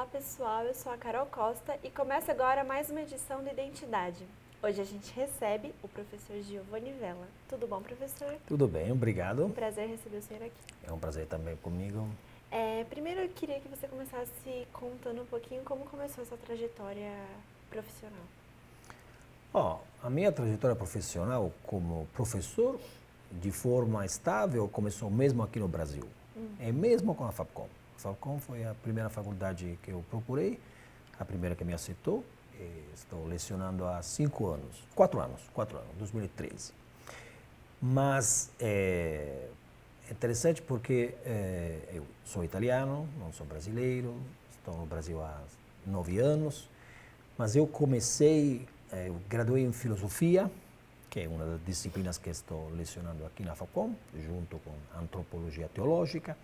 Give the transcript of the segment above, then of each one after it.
Olá pessoal, eu sou a Carol Costa e começa agora mais uma edição do Identidade. Hoje a gente recebe o professor Giovanni Vella. Tudo bom, professor? Tudo bem, obrigado. Um prazer receber o senhor aqui. É um prazer também comigo. Primeiro eu queria que você começasse contando um pouquinho como começou a sua trajetória profissional. A minha trajetória profissional como professor, de forma estável, começou mesmo aqui no Brasil. É mesmo com a Fapcom. A Fapcom foi a primeira faculdade que eu procurei, a primeira que me aceitou. Estou lecionando há 4 anos, 2013. Mas é interessante porque eu sou italiano, não sou brasileiro, estou no Brasil há 9 anos, mas eu eu graduei em filosofia, que é uma das disciplinas que estou lecionando aqui na Fapcom, junto com antropologia teológica,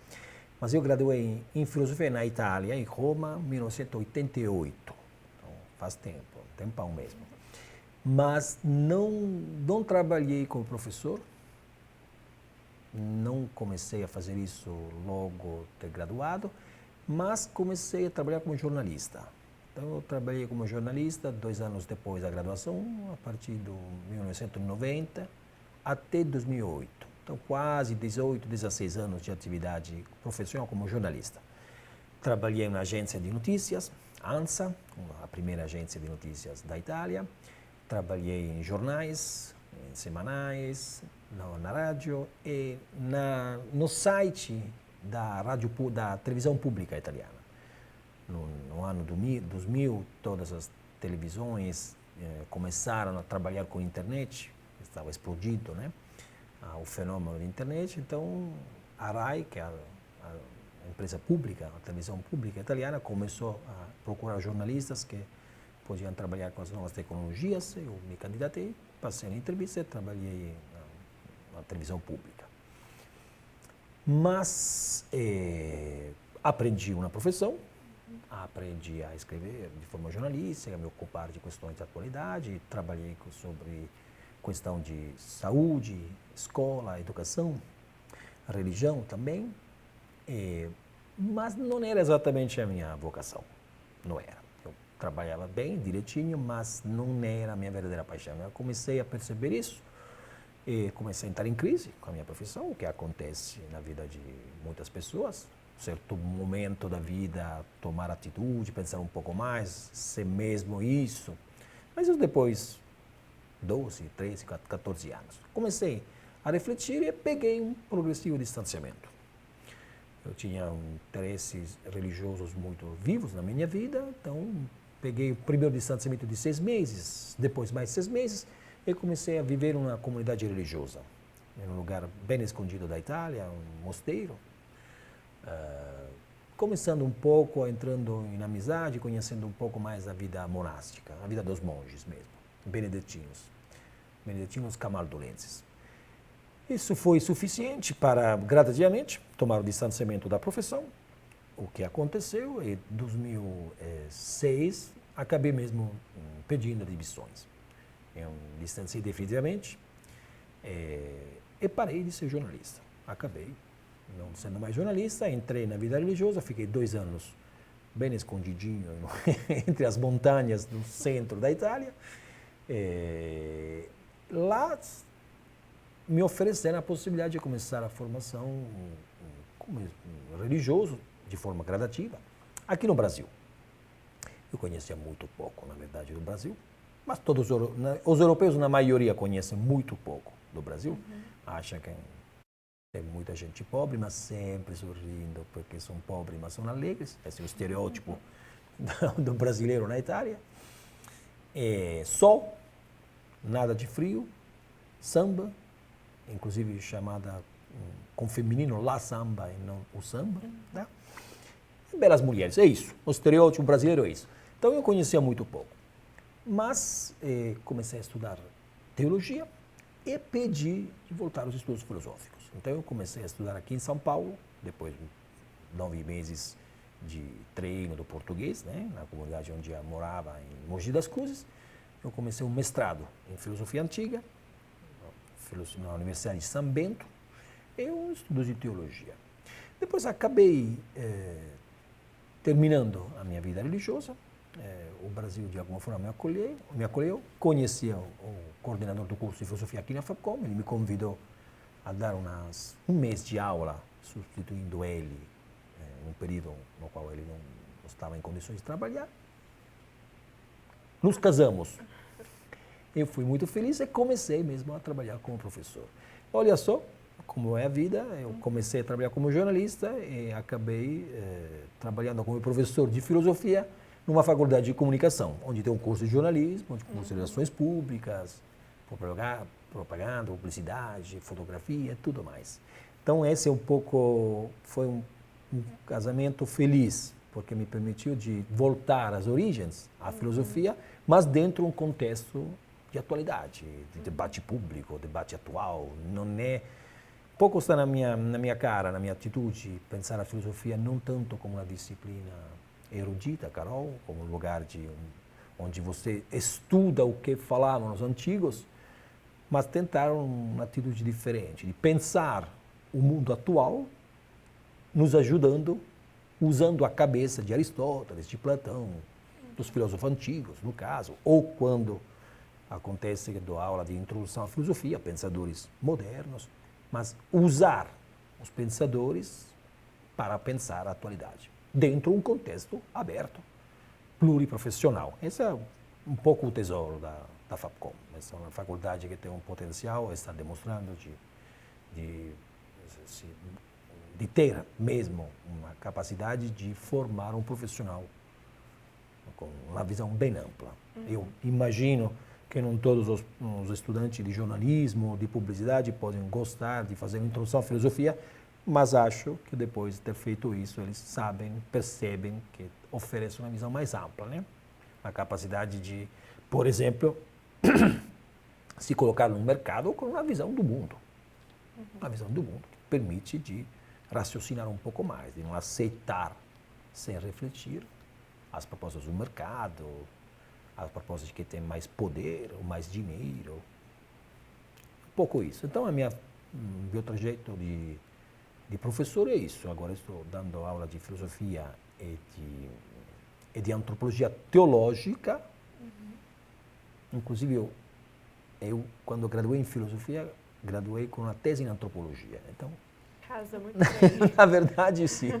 mas eu graduei em filosofia na Itália, em Roma, em 1988, então faz tempo, um tempão mesmo. Mas não trabalhei como professor, não comecei a fazer isso logo ter graduado, mas comecei a trabalhar como jornalista. Então, eu trabalhei como jornalista 2 anos depois da graduação, a partir de 1990 até 2008. Então, quase 18, 16 anos de atividade profissional como jornalista. Trabalhei na agência de notícias, ANSA, a primeira agência de notícias da Itália. Trabalhei em jornais, em semanais, na rádio e no site da televisão pública italiana. No ano 2000, todas as televisões começaram a trabalhar com a internet, estava explodindo, né? O fenômeno da internet. Então, a RAI, que é a empresa pública, a televisão pública italiana, começou a procurar jornalistas que podiam trabalhar com as novas tecnologias. Eu me candidatei, passei na entrevista e trabalhei na televisão pública. Mas aprendi uma profissão, aprendi a escrever de forma jornalística, a me ocupar de questões de atualidade, trabalhei sobre questão de saúde, escola, educação, religião também, mas não era exatamente a minha vocação, não era. Eu trabalhava bem, direitinho, mas não era a minha verdadeira paixão. Eu comecei a perceber isso e comecei a entrar em crise com a minha profissão, o que acontece na vida de muitas pessoas. Certo momento da vida, tomar atitude, pensar um pouco mais, ser mesmo isso. Mas eu depois, 12, 13, 14 anos, comecei a refletir e peguei um progressivo distanciamento. Eu tinha interesses religiosos muito vivos na minha vida, então peguei o primeiro distanciamento de 6 meses, depois mais 6 meses, e comecei a viver uma comunidade religiosa, em um lugar bem escondido da Itália, um mosteiro. Começando um pouco, entrando em amizade, conhecendo um pouco mais a vida monástica, a vida dos monges mesmo, beneditinos camaldulenses. Isso foi suficiente para, gradativamente, tomar o distanciamento da profissão, o que aconteceu, e em 2006 acabei mesmo pedindo demissões. Eu distanciei definitivamente e parei de ser jornalista. Acabei não sendo mais jornalista, entrei na vida religiosa, fiquei 2 anos bem escondidinho entre as montanhas do centro da Itália. Lá me ofereceram a possibilidade de começar a formação como religioso de forma gradativa aqui no Brasil. Eu conhecia muito pouco, na verdade, do Brasil, mas todos os europeus, na maioria, conhecem muito pouco do Brasil. Acham que tem muita gente pobre, mas sempre sorrindo, porque são pobres, mas são alegres. Esse é o estereótipo do brasileiro na Itália. Sol, nada de frio, samba, inclusive chamada com feminino la samba e não o samba. Né? E belas mulheres, é isso. O estereótipo brasileiro é isso. Então eu conhecia muito pouco. Mas comecei a estudar teologia e pedi de voltar aos estudos filosóficos. Então eu comecei a estudar aqui em São Paulo, depois de 9 meses de treino do português, né, na comunidade onde eu morava, em Mogi das Cruzes. Eu comecei um mestrado em filosofia antiga, na Universidade de São Bento, e um estudo de teologia. Depois acabei terminando a minha vida religiosa, o Brasil de alguma forma me acolheu, conhecia o coordenador do curso de filosofia aqui na FAPCOM, ele me convidou a dar um mês de aula, substituindo ele, num período no qual ele não estava em condições de trabalhar. Nos casamos. Eu fui muito feliz e comecei mesmo a trabalhar como professor. Olha só como é a vida, eu comecei a trabalhar como jornalista e acabei trabalhando como professor de filosofia numa faculdade de comunicação, onde tem um curso de jornalismo, um curso de relações públicas, propaganda, publicidade, fotografia, tudo mais. Então esse foi um casamento feliz, porque me permitiu de voltar às origens, à filosofia, mas dentro de um contexto de atualidade, de debate público, debate atual. Não é pouco está na minha cara, na minha atitude, pensar a filosofia não tanto como uma disciplina erudita, Carol, como um lugar onde você estuda o que falavam os antigos, mas tentar uma atitude diferente, de pensar o mundo atual, nos ajudando, usando a cabeça de Aristóteles, de Platão, dos filósofos antigos, no caso, ou quando acontece que dou aula de introdução à filosofia, pensadores modernos, mas usar os pensadores para pensar a atualidade, dentro de um contexto aberto, pluriprofissional. Esse é um pouco o tesouro da FAPCOM. Essa é uma faculdade que tem um potencial, está demonstrando de ter mesmo uma capacidade de formar um profissional com uma visão bem ampla. Eu imagino que não todos os estudantes de jornalismo, de publicidade, podem gostar de fazer uma introdução à filosofia, mas acho que depois de ter feito isso, eles percebem que oferece uma visão mais ampla, né? A capacidade de, por exemplo, se colocar no mercado com uma visão do mundo. Uma visão do mundo que permite de raciocinar um pouco mais, de não aceitar sem refletir as propostas do mercado, as propostas de que tem mais poder ou mais dinheiro. Um pouco isso. Então, meu trajeto de professor é isso. Agora estou dando aula de filosofia e de antropologia teológica. Inclusive, eu, quando graduei em filosofia, graduei com uma tese em antropologia. Então, casa muito bem. na verdade, sim.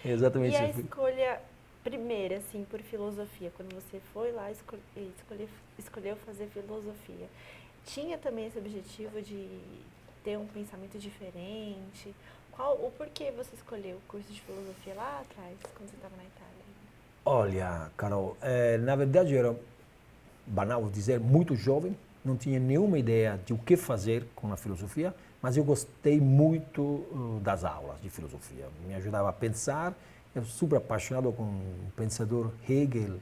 Exatamente. E a escolha primeira, assim, por filosofia, quando você foi lá escolheu fazer filosofia, tinha também esse objetivo de ter um pensamento diferente? O porquê você escolheu o curso de filosofia lá atrás, quando você estava na Itália? Olha, Carol, na verdade eu era, banal dizer, muito jovem, não tinha nenhuma ideia de o que fazer com a filosofia, mas eu gostei muito das aulas de filosofia. Me ajudava a pensar. Eu sou super apaixonado com o pensador Hegel,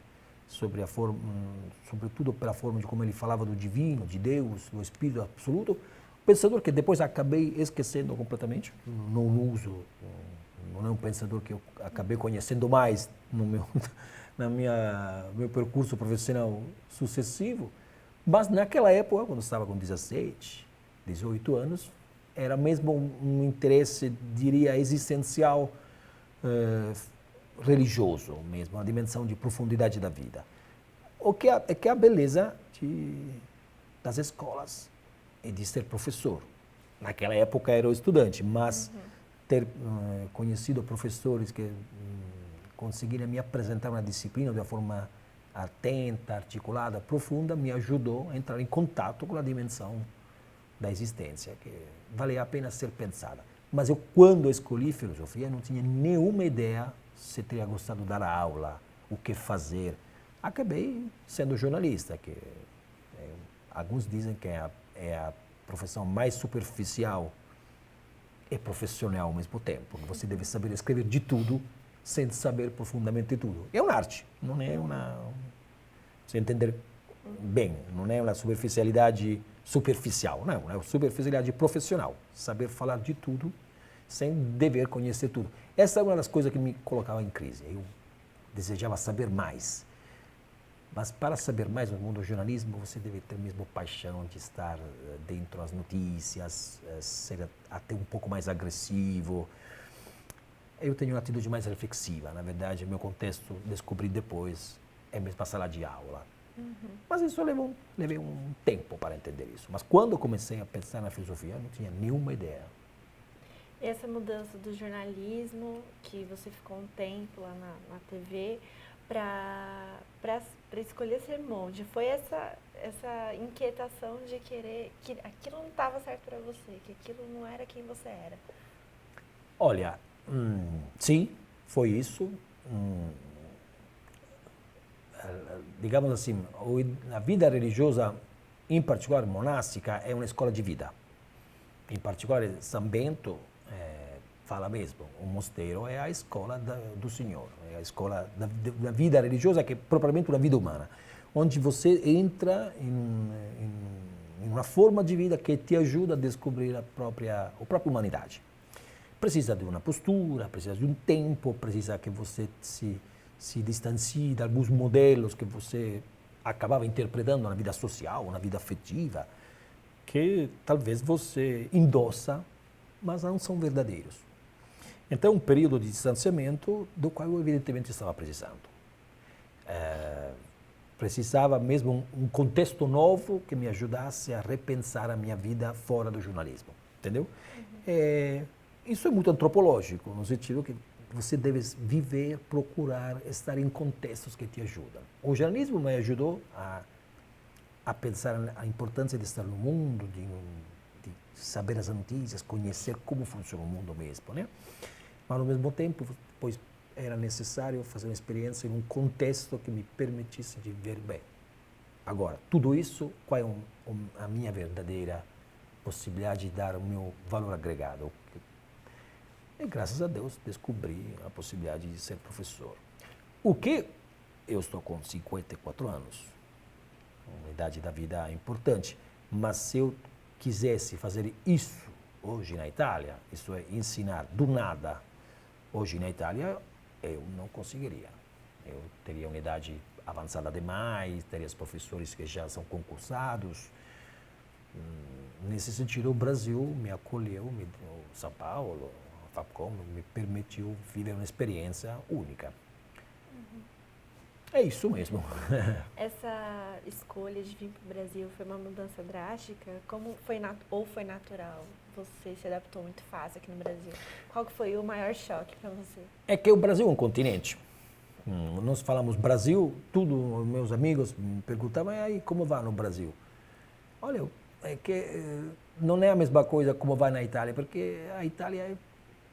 sobretudo pela forma de como ele falava do divino, de Deus, do Espírito absoluto. Pensador que depois acabei esquecendo completamente, não uso, não é um pensador que eu acabei conhecendo mais no meu percurso profissional sucessivo, mas naquela época, quando estava com 17, 18 anos, era mesmo um interesse, diria, existencial, religioso mesmo, uma dimensão de profundidade da vida. O que é que a beleza das escolas e de ser professor. Naquela época era o estudante, mas ter conhecido professores que conseguiram me apresentar uma disciplina de uma forma atenta, articulada, profunda, me ajudou a entrar em contato com a dimensão da existência, que valia a pena ser pensada. Mas eu, quando escolhi filosofia, não tinha nenhuma ideia se teria gostado de dar aula, o que fazer. Acabei sendo jornalista, que alguns dizem que é a profissão mais superficial e profissional ao mesmo tempo. Você deve saber escrever de tudo, sem saber profundamente tudo. É uma arte, não é uma... Você entender bem, não é uma superficialidade superficial, não, é uma superficialidade profissional. Saber falar de tudo, sem dever conhecer tudo. Essa é uma das coisas que me colocava em crise. Eu desejava saber mais. Mas para saber mais no mundo do jornalismo, você deve ter mesmo paixão de estar dentro das notícias, ser até um pouco mais agressivo. eu tenho uma atitude mais reflexiva. Na verdade, meu contexto descobri depois, é mesmo a sala de aula. Mas isso levei um tempo para entender isso. Mas quando comecei a pensar na filosofia, eu não tinha nenhuma ideia. Essa mudança do jornalismo, que você ficou um tempo lá na TV, para escolher ser monge, foi essa inquietação de querer, que aquilo não estava certo para você, que aquilo não era quem você era? Olha, sim, foi isso. Digamos assim, a vida religiosa, em particular monástica, é uma escola de vida. Em particular, São Bento fala mesmo, o mosteiro é a escola do Senhor, é a escola da vida religiosa, que é propriamente uma vida humana, onde você entra em uma forma de vida que te ajuda a descobrir a própria humanidade. Precisa de uma postura, precisa de um tempo, precisa que você se distancie de alguns modelos que você acabava interpretando na vida social, na vida afetiva, que talvez você endossa, mas não são verdadeiros. Então, um período de distanciamento do qual eu evidentemente estava precisando. Precisava mesmo um contexto novo que me ajudasse a repensar a minha vida fora do jornalismo, entendeu? Isso é muito antropológico, no sentido que você deve viver, procurar estar em contextos que te ajudam. O jornalismo me ajudou a pensar a importância de estar no mundo, de saber as notícias, conhecer como funciona o mundo mesmo, né? Mas ao mesmo tempo, depois era necessário fazer uma experiência em um contexto que me permitisse de ver bem. Agora, tudo isso, qual é a minha verdadeira possibilidade de dar o meu valor agregado? E graças a Deus descobri a possibilidade de ser professor. O que eu estou com 54 anos, uma idade da vida importante, mas se eu quisesse fazer isso hoje na Itália, isso é, ensinar do nada hoje na Itália, eu não conseguiria. Eu teria uma idade avançada demais, teria os professores que já são concursados. Nesse sentido, o Brasil me acolheu, São Paulo, a Fapcom, me permitiu viver uma experiência única. É isso mesmo. Essa escolha de vir para o Brasil foi uma mudança drástica? Como foi ou foi natural? Você se adaptou muito fácil aqui no Brasil. Qual que foi o maior choque para você? É que o Brasil é um continente. Nós falamos Brasil, tudo, meus amigos me perguntavam, e aí como vai no Brasil? Olha, é que não é a mesma coisa como vai na Itália, porque a Itália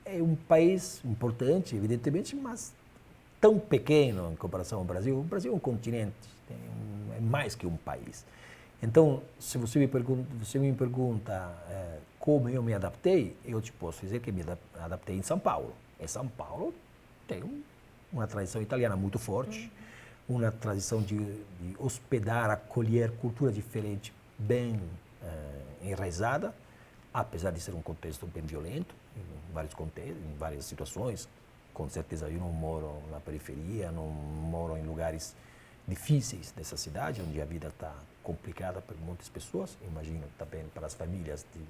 é um país importante, evidentemente, mas tão pequeno em comparação ao Brasil. O Brasil é um continente, é mais que um país. Então, se você me pergunta como eu me adaptei, eu te posso dizer que me adaptei em São Paulo. Em São Paulo tem uma tradição italiana muito forte, uma tradição de hospedar, acolher cultura diferente, bem enraizada, apesar de ser um contexto bem violento, em vários contextos, em várias situações. Com certeza eu não moro na periferia, não moro em lugares difíceis dessa cidade, onde a vida está complicada para muitas pessoas, imagino também para as famílias de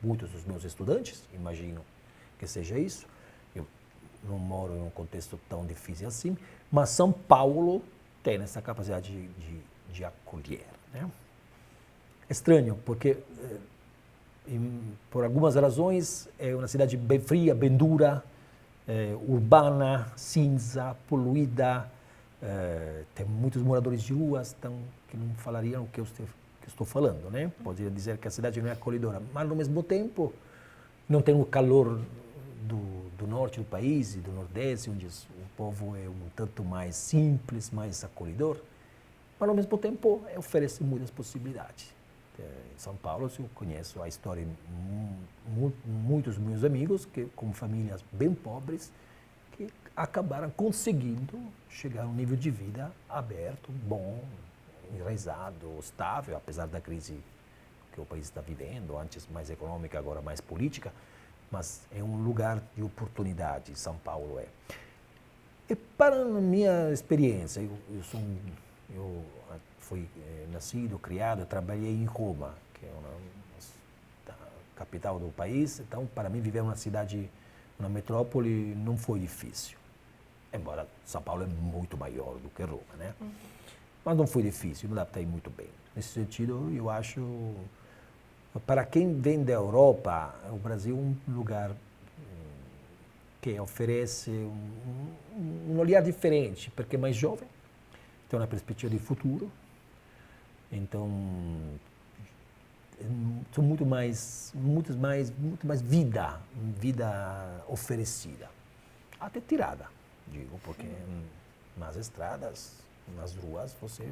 muitos dos meus estudantes, imagino que seja isso. Eu não moro em um contexto tão difícil assim, mas São Paulo tem essa capacidade de acolher, né? É estranho, porque por algumas razões é uma cidade bem fria, bem dura, urbana, cinza, poluída, tem muitos moradores de ruas que não falariam o que eu estou falando, né? Poderia dizer que a cidade não é acolhedora, mas ao mesmo tempo não tem o calor do norte do país e do nordeste, onde o povo é um tanto mais simples, mais acolhedor, mas ao mesmo tempo oferece muitas possibilidades. Em São Paulo eu conheço a história de muitos meus amigos que com famílias bem pobres que acabaram conseguindo chegar a um nível de vida aberto, bom, enraizado, estável, apesar da crise que o país está vivendo, antes mais econômica, agora mais política, mas é um lugar de oportunidade, São Paulo é. E para a minha experiência, eu fui nascido, criado, trabalhei em Roma, que é a capital do país. Então, para mim, viver uma cidade Uma metrópole não foi difícil, embora São Paulo é muito maior do que Roma, né? Mas não foi difícil, me adaptei muito bem. Nesse sentido, eu acho, para quem vem da Europa, o Brasil é um lugar que oferece um olhar diferente, porque é mais jovem, tem uma perspectiva de futuro, então são muito mais vida oferecida, até tirada, digo, porque nas estradas, nas ruas, você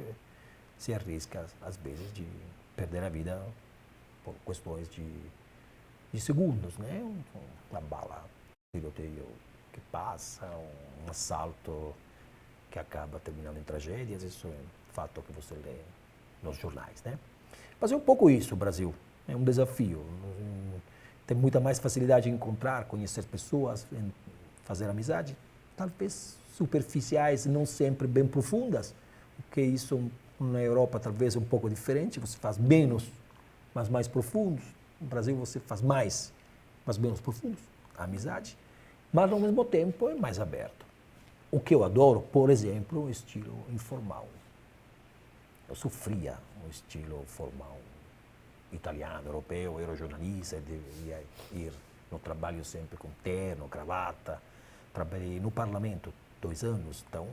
se arrisca às vezes de perder a vida por questões de segundos, né? Uma bala, um tiroteio que passa, um assalto que acaba terminando em tragédias, isso é um fato que você lê nos jornais, né? Mas é um pouco isso o Brasil, é um desafio. Tem muita mais facilidade em encontrar, conhecer pessoas, em fazer amizade, talvez superficiais, não sempre bem profundas, porque isso na Europa talvez é um pouco diferente, você faz menos, mas mais profundos. No Brasil você faz mais, mas menos profundos, a amizade, mas ao mesmo tempo é mais aberto. O que eu adoro, por exemplo, o estilo informal. Eu sofria o estilo formal italiano, europeu, eu era jornalista, devia ir no trabalho sempre com terno, gravata. Trabalhei no parlamento 2 anos, então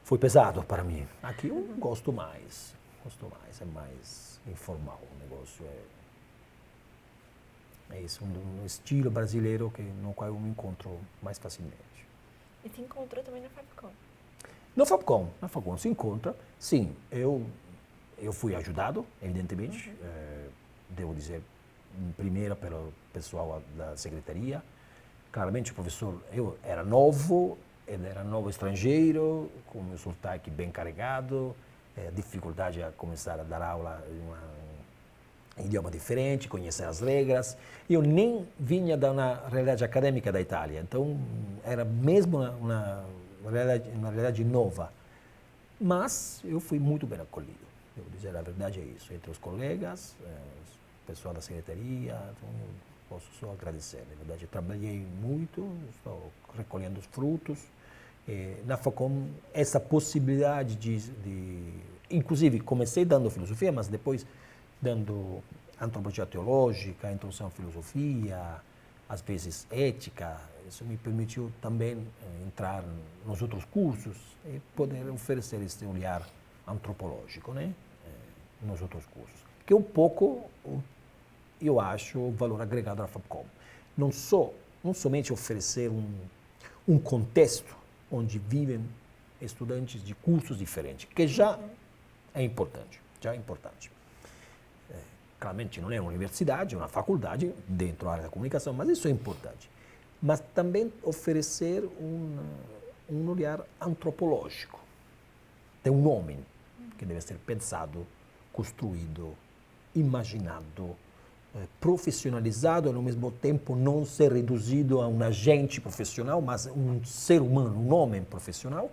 foi pesado para mim. Aqui eu gosto mais, é mais informal o negócio. É isso, um estilo brasileiro no qual eu me encontro mais facilmente. E se encontrou também na Fapcom? Na Fapcom se encontra, sim, eu fui ajudado, evidentemente, devo dizer, primeiro pelo pessoal da secretaria. Claramente o professor, eu era novo, ele era novo estrangeiro, com o meu sotaque bem carregado, dificuldade a começar a dar aula em idioma diferente, conhecer as regras. Eu nem vinha da uma realidade acadêmica da Itália, então era mesmo uma realidade nova. Mas eu fui muito bem acolhido, devo dizer a verdade é isso, entre os colegas, o pessoal da secretaria, então posso só agradecer, na verdade, eu trabalhei muito, estou recolhendo os frutos. Na Fapcom, essa possibilidade inclusive, comecei dando filosofia, mas depois dando antropologia teológica, introdução à filosofia, às vezes ética, isso me permitiu também entrar nos outros cursos e poder oferecer esse olhar antropológico, né, nos outros cursos, que é um pouco eu acho o valor agregado da Fapcom. Não somente oferecer um contexto onde vivem estudantes de cursos diferentes, que já é importante, Claramente não é uma universidade, é uma faculdade dentro da área da comunicação, mas isso é importante. Mas também oferecer um olhar antropológico. Tem um homem que deve ser pensado, construído, imaginado, profissionalizado, e ao mesmo tempo não ser reduzido a um agente profissional, mas um ser humano, um homem profissional,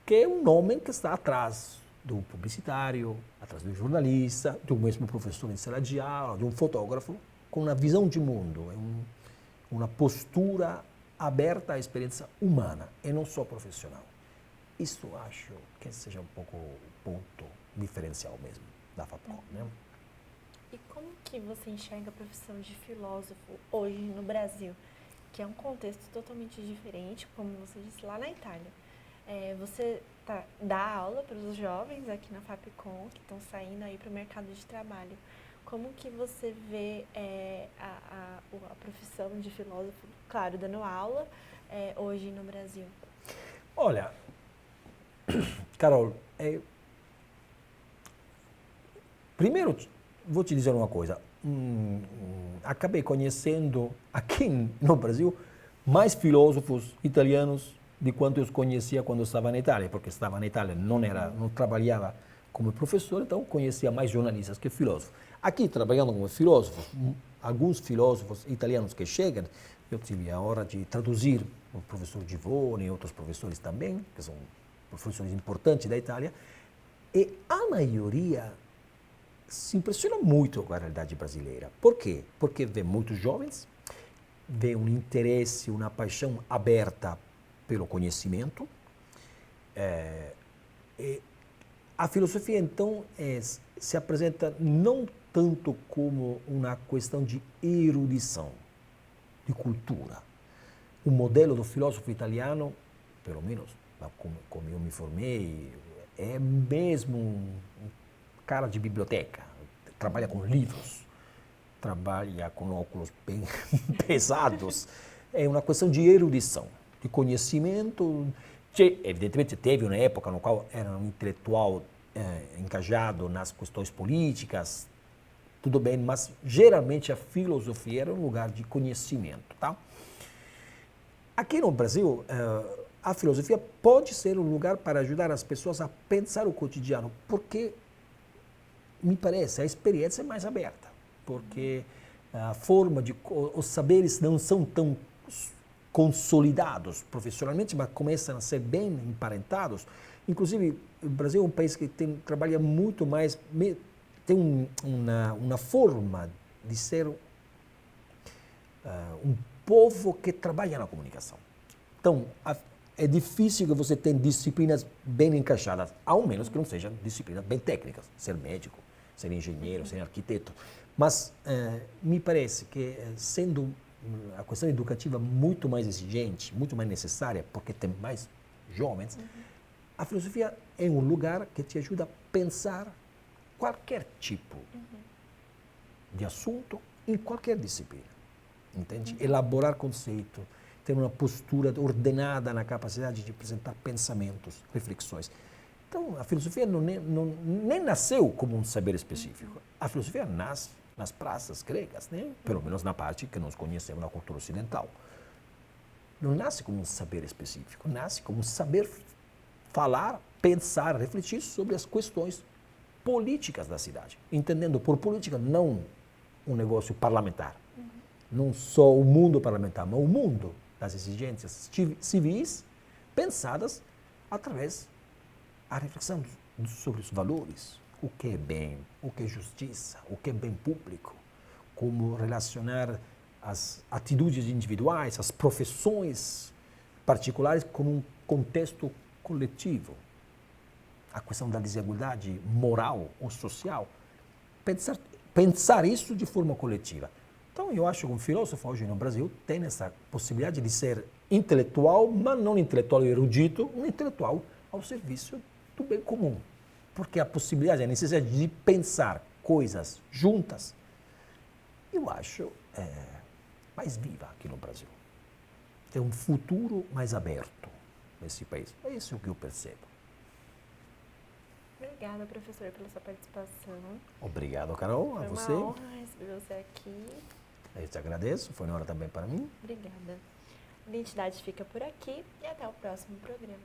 que é um homem que está atrás do publicitário, atrás do jornalista, do mesmo professor em sala de aula, de um fotógrafo, com uma visão de mundo, uma postura aberta à experiência humana e não só profissional. Isso acho que seja um pouco o ponto diferencial mesmo da Fapcom, né? E como que você enxerga a profissão de filósofo hoje no Brasil, que é um contexto totalmente diferente, como você disse, lá na Itália? Você dá aula para os jovens aqui na Fapcom, que estão saindo aí para o mercado de trabalho. Como que você vê a profissão de filósofo, claro, dando aula, hoje no Brasil? Olha, Carol, primeiro vou te dizer uma coisa. Acabei conhecendo aqui no Brasil mais filósofos italianos de quanto eu os conhecia quando eu estava na Itália, porque estava na Itália, não trabalhava como professor, então conhecia mais jornalistas que filósofos. Aqui, trabalhando como filósofo, alguns filósofos italianos que chegam, eu tive a hora de traduzir o professor Givone e outros professores também, que são professores importantes da Itália, e a maioria se impressiona muito com a realidade brasileira. Por quê? Porque vê muitos jovens vê um interesse, uma paixão aberta pelo conhecimento. E a filosofia, então, se apresenta não tanto como uma questão de erudição, de cultura. O modelo do filósofo italiano, pelo menos como eu me formei, é mesmo um cara de biblioteca, trabalha com livros, trabalha com óculos bem pesados. É uma questão de erudição, de conhecimento. Evidentemente teve uma época no qual era um intelectual engajado nas questões políticas, tudo bem, mas geralmente a filosofia era um lugar de conhecimento, tá? Aqui no Brasil, a filosofia pode ser um lugar para ajudar as pessoas a pensar o cotidiano, porque me parece a experiência é mais aberta, porque a forma de os saberes não são tão consolidados profissionalmente, mas começam a ser bem emparentados. Inclusive, o Brasil é um país que trabalha muito mais, tem uma forma de ser um povo que trabalha na comunicação. Então, é difícil que você tenha disciplinas bem encaixadas, ao menos que não sejam disciplinas bem técnicas, ser médico, ser engenheiro, ser arquiteto. Mas me parece que, sendo a questão educativa muito mais exigente, muito mais necessária, porque tem mais jovens, a filosofia é um lugar que te ajuda a pensar qualquer tipo de assunto em qualquer disciplina. Entende? Elaborar conceito, ter uma postura ordenada na capacidade de apresentar pensamentos, reflexões. Então, a filosofia nem nasceu como um saber específico. A filosofia nasce nas praças gregas, né? Pelo menos na parte que nós conhecemos na cultura ocidental. Não nasce como um saber específico, nasce como um saber falar, pensar, refletir sobre as questões políticas da cidade. Entendendo por política não um negócio parlamentar, não só o mundo parlamentar, mas o mundo das exigências civis pensadas através da reflexão sobre os valores, o que é bem, o que é justiça, o que é bem público, como relacionar as atitudes individuais, as profissões particulares com um contexto coletivo. A questão da desigualdade moral ou social, pensar isso de forma coletiva. Então, eu acho que um filósofo hoje no Brasil tem essa possibilidade de ser intelectual, mas não intelectual erudito, um intelectual ao serviço do bem comum. Porque a possibilidade, a necessidade de pensar coisas juntas, eu acho mais viva aqui no Brasil. Tem um futuro mais aberto nesse país. É isso que eu percebo. Obrigada, professor, pela sua participação. Obrigado, Carol, a você. Foi uma honra receber você aqui. Eu te agradeço, foi uma hora também para mim. Obrigada. A Identidade fica por aqui e até o próximo programa.